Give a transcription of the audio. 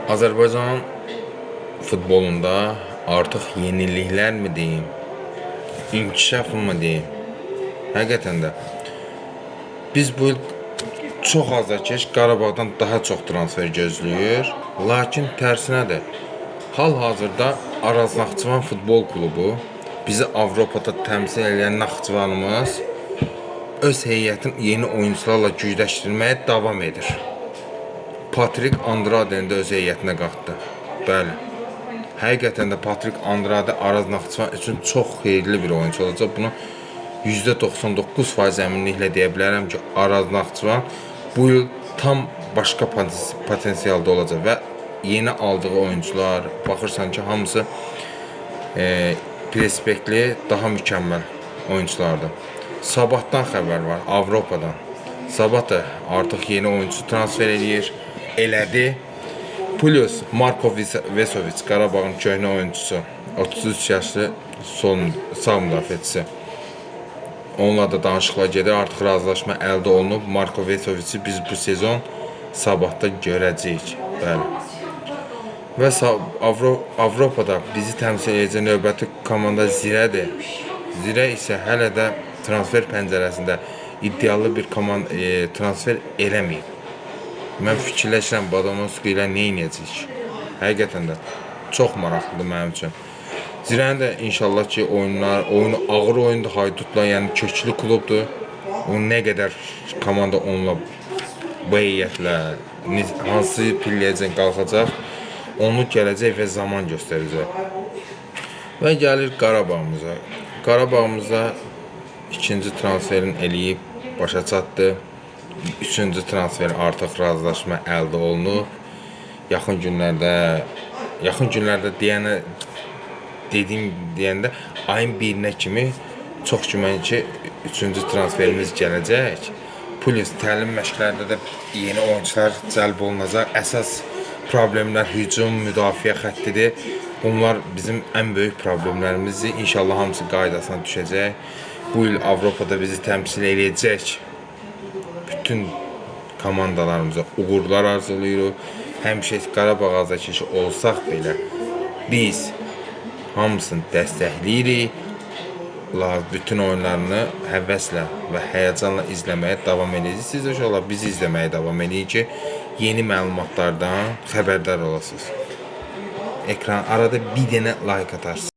Azərbaycan futbolunda artıq yeniliklər mi deyim, inkişaf mı deyim? Həqiqətən də biz bu il çox azarkeş Qarabağdan daha çox transfer gözləyir. Lakin tərsinədir. Hal-hazırda Araz Naxçıvan Futbol Klubu bizi Avropada təmsil edən Naxçıvanımız öz heyətini yeni oyuncularla gücləşdirməyə davam edir. Patrik Andrade'ni də öz heyətinə qatdı. Bəli. Həqiqətən də Patrik Andrade Araz Naxçıvan üçün çox xeyirli bir oyuncu olacaq. Bunu %99% əminliklə deyə bilərəm ki, Araz Naxçıvan bu il tam başqa potensialda olacaq və yeni aldığı oyuncular, baxırsan ki, hamısı perspektli, daha mükəmməl oyunculardır. Sabahdan xəbər var, Avropadan. Sabah da artıq yeni oyuncu transfer elədi. Plus Marko Vesovic, Qarabağın köhnə oyuncusu, 33 yaşlı sağ müdafiəçisi. Onunla da danışıqlar gedir, artıq razılaşma əldə olunub. Marko Vesovici biz bu sezon Sabahda görəcəyik. Bəli. Və Avropada bizi təmsil edəcək növbəti komanda Zirədir. Zirə isə hələ də transfer pəncərəsində iddialı bir transfer eləməyib. Mən fikirləşirəm, Badamosko ilə nə edəcəyik? Həqiqətən də çox maraqlıdır mənim üçün. Zirənin də inşallah ki, oyunu ağır oyundur, Haydutla, yəni köklü klubdur. O nə qədər komanda onunla, bu heyətlə, hansı pilləyəcək qalxacaq, onu gələcək və zaman göstərəcək. Və gəlir Qarabağımıza. Qarabağımızda ikinci transferin eləyib, başa çatdı. Üçüncü transfer artıq razılaşma əldə olunub. Yaxın günlərdə deyəndə ayın 1-nə kimi çox güman ki, üçüncü transferimiz gələcək. Plus təlim məşqlərdə də yeni oyuncular cəlb olunacaq. Əsas problemlər hücum, müdafiə xəttidir. Bunlar bizim ən böyük problemlərimizdir. İnşallah hamısı qaydasına düşəcək. Bu il Avropada bizi təmsil edəcək bütün komandalarımıza uğurlar arzulayırıq. Həmişə Qarabağ azarkeşi olsaq belə biz hamısını dəstəkləyirik. Bütün oyunlarını həvəslə və həyəcanla izləməyə davam edəcəyik. Siz də inşallah bizi izləməyə davam edin ki, yeni məlumatlardan xəbərdar olasınız. Ekran arada bir dənə like atarsınız.